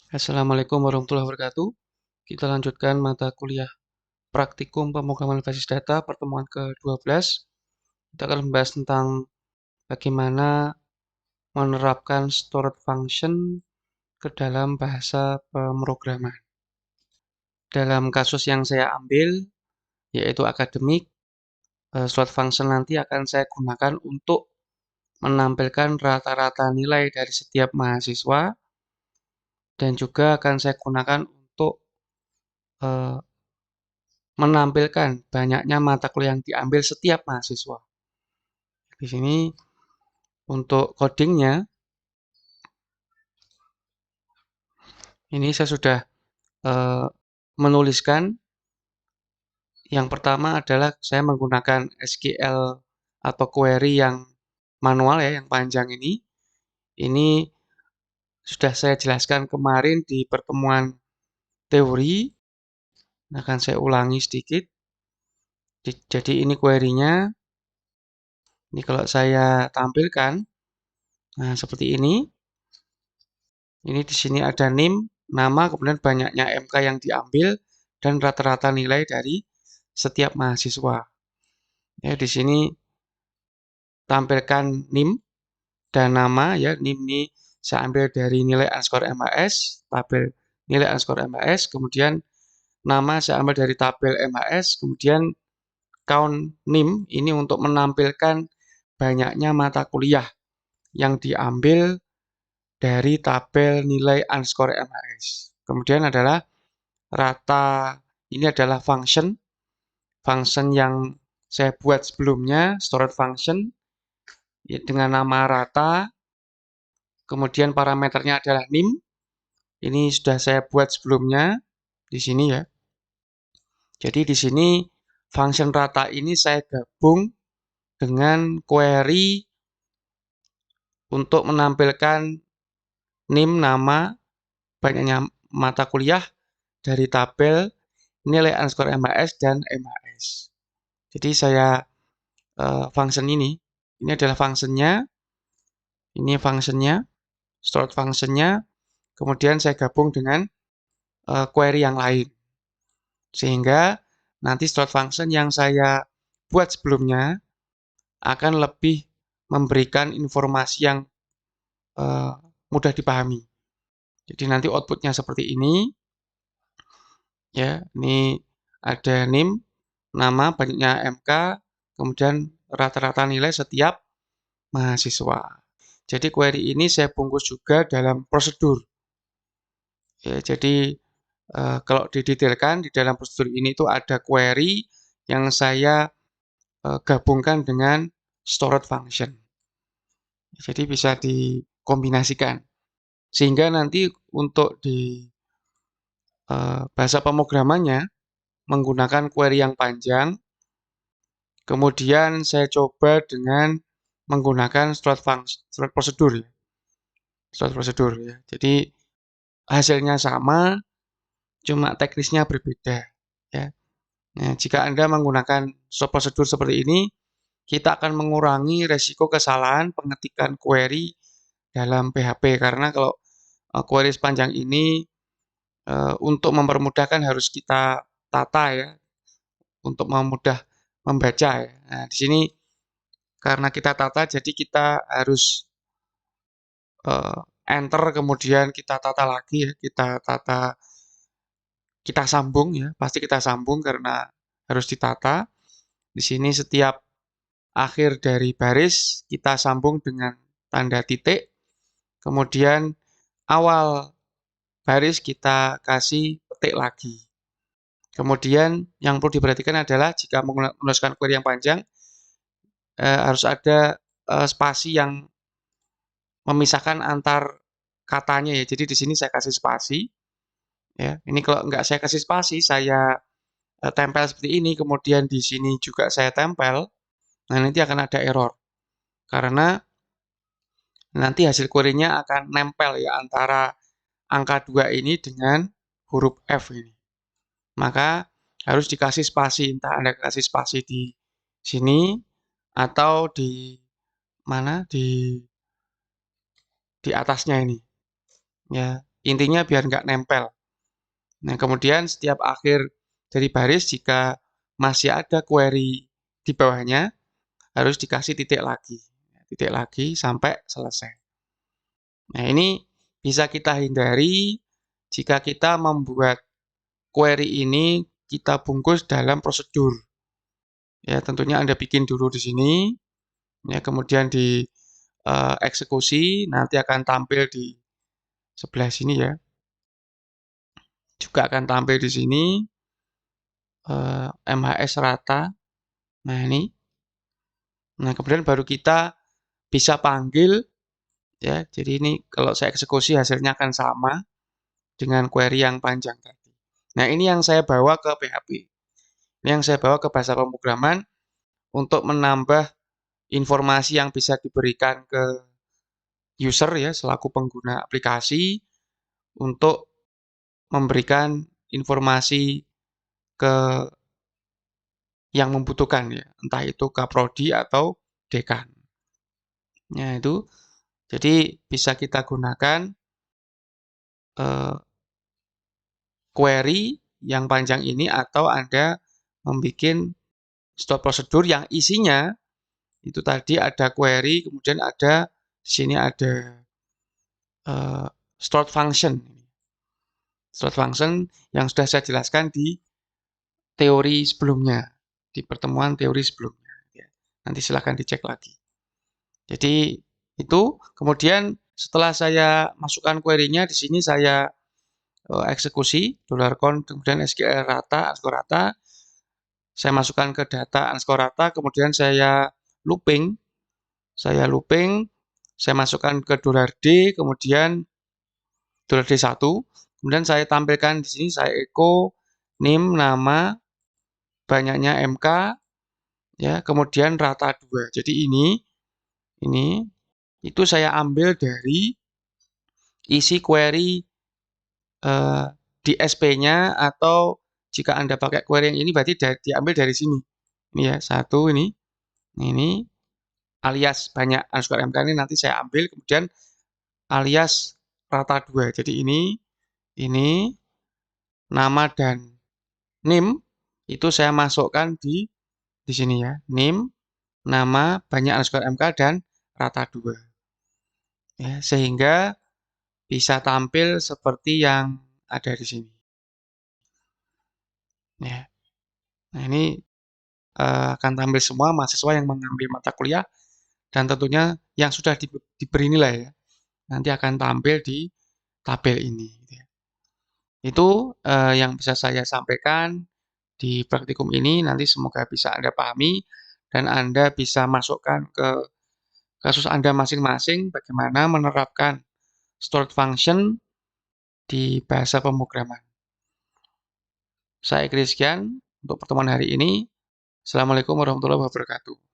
Assalamualaikum warahmatullahi wabarakatuh. Kita lanjutkan mata kuliah praktikum pemrograman berbasis data pertemuan ke-12. Kita akan membahas tentang bagaimana menerapkan stored function ke dalam bahasa pemrograman. Dalam kasus yang saya ambil, yaitu akademik, stored function nanti akan saya gunakan untuk menampilkan rata-rata nilai dari setiap mahasiswa dan juga akan saya gunakan untuk menampilkan banyaknya mata kuliah yang diambil setiap mahasiswa. Di sini untuk codingnya, ini saya sudah menuliskan. Yang pertama adalah saya menggunakan SQL atau query yang manual ya, yang panjang ini. Ini sudah saya jelaskan kemarin di pertemuan teori. Akan saya ulangi sedikit. Jadi ini query-nya. Ini kalau saya tampilkan, nah seperti ini. Ini di sini ada name, nama, kemudian banyaknya MK yang diambil, dan rata-rata nilai dari setiap mahasiswa. Ya, di sini tampilkan NIM dan nama ya. NIM ini saya ambil dari nilai underscore MHS, tabel nilai underscore MHS, kemudian nama saya ambil dari tabel MHS, kemudian count NIM ini untuk menampilkan banyaknya mata kuliah yang diambil dari tabel nilai underscore MHS. Kemudian adalah rata, ini adalah function yang saya buat sebelumnya, stored function ya, dengan nama rata, kemudian parameternya adalah NIM. Ini sudah saya buat sebelumnya di sini ya. Jadi di sini function rata ini saya gabung dengan query untuk menampilkan NIM, nama, banyaknya mata kuliah dari tabel nilai underscore MHS dan MHS. Jadi saya function ini adalah functionnya, ini functionnya, stored functionnya, kemudian saya gabung dengan query yang lain. Sehingga nanti stored function yang saya buat sebelumnya akan lebih memberikan informasi yang mudah dipahami. Jadi nanti outputnya seperti ini. Ya, ini ada name, nama, banyaknya MK, kemudian rata-rata nilai setiap mahasiswa. Jadi query ini saya bungkus juga dalam prosedur. Ya, jadi kalau didetailkan di dalam prosedur ini itu ada query yang saya gabungkan dengan stored function. Jadi bisa dikombinasikan. Sehingga nanti untuk di bahasa pemrogramannya menggunakan query yang panjang. Kemudian saya coba dengan menggunakan stored prosedur ya. Stored prosedur ya. Jadi hasilnya sama, cuma teknisnya berbeda ya. Nah, jika Anda menggunakan stored prosedur seperti ini, kita akan mengurangi resiko kesalahan pengetikan query dalam PHP karena kalau query sepanjang ini untuk mempermudahkan harus kita tata ya, untuk memudah membaca ya. Nah, di sini karena kita tata, jadi kita harus enter kemudian kita tata lagi ya, kita sambung ya, pasti kita sambung karena harus ditata. Di sini setiap akhir dari baris kita sambung dengan tanda titik, kemudian awal baris kita kasih petik lagi. Kemudian yang perlu diperhatikan adalah jika menuliskan query yang panjang, harus ada spasi yang memisahkan antar katanya ya. Jadi di sini saya kasih spasi. Ya, ini kalau nggak saya kasih spasi, saya tempel seperti ini, kemudian di sini juga saya tempel, nah nanti akan ada error. Karena nanti hasil query-nya akan nempel ya antara angka 2 ini dengan huruf F ini. Maka harus dikasih spasi, entah Anda kasih spasi di sini atau di mana di atasnya ini. Ya, intinya biar nggak nempel. Nah, kemudian setiap akhir dari baris jika masih ada query di bawahnya, harus dikasih titik lagi sampai selesai. Nah, ini bisa kita hindari jika kita membuat query ini kita bungkus dalam prosedur. Ya, tentunya Anda bikin dulu di sini, ya, kemudian di eksekusi, nanti akan tampil di sebelah sini ya. Juga akan tampil di sini MHS rata. Nah, ini. Nah, kemudian baru kita bisa panggil ya. Jadi ini kalau saya eksekusi hasilnya akan sama dengan query yang panjang tadi. Nah, ini yang saya bawa ke PHP. Ini yang saya bawa ke bahasa pemrograman untuk menambah informasi yang bisa diberikan ke user ya selaku pengguna aplikasi untuk memberikan informasi ke yang membutuhkan ya, entah itu kaprodi atau dekan. Nah, itu jadi bisa kita gunakan query yang panjang ini atau Anda membuat stored prosedur yang isinya itu tadi ada query, kemudian ada di sini ada stored function. Stored function yang sudah saya jelaskan di teori sebelumnya, di pertemuan teori sebelumnya. Ya. Nanti silahkan dicek lagi. Jadi itu, kemudian setelah saya masukkan query-nya, di sini saya eksekusi, $count, kemudian SQL rata, underscore rata, saya masukkan ke data underscore rata, kemudian saya looping, saya masukkan ke $D, kemudian $D1, kemudian saya tampilkan di sini, saya echo name, nama, banyaknya MK, ya, kemudian rata 2. Jadi ini itu saya ambil dari isi query di SP-nya atau jika Anda pakai query yang ini berarti diambil dari sini. Ini ya, satu ini alias banyak underscore MK ini nanti saya ambil kemudian alias rata 2. Jadi ini nama dan name itu saya masukkan di sini ya. Name, nama, banyak underscore MK dan rata 2. Ya, sehingga bisa tampil seperti yang ada di sini. Ya. Nah, ini akan tampil semua mahasiswa yang mengambil mata kuliah dan tentunya yang sudah diberi nilai ya. Nanti akan tampil di tabel ini. Gitu ya. Itu yang bisa saya sampaikan di praktikum ini. Nanti semoga bisa Anda pahami dan Anda bisa masukkan ke kasus Anda masing-masing bagaimana menerapkan stored function di bahasa pemrograman. Saya akhiri sekian untuk pertemuan hari ini. Assalamualaikum warahmatullahi wabarakatuh.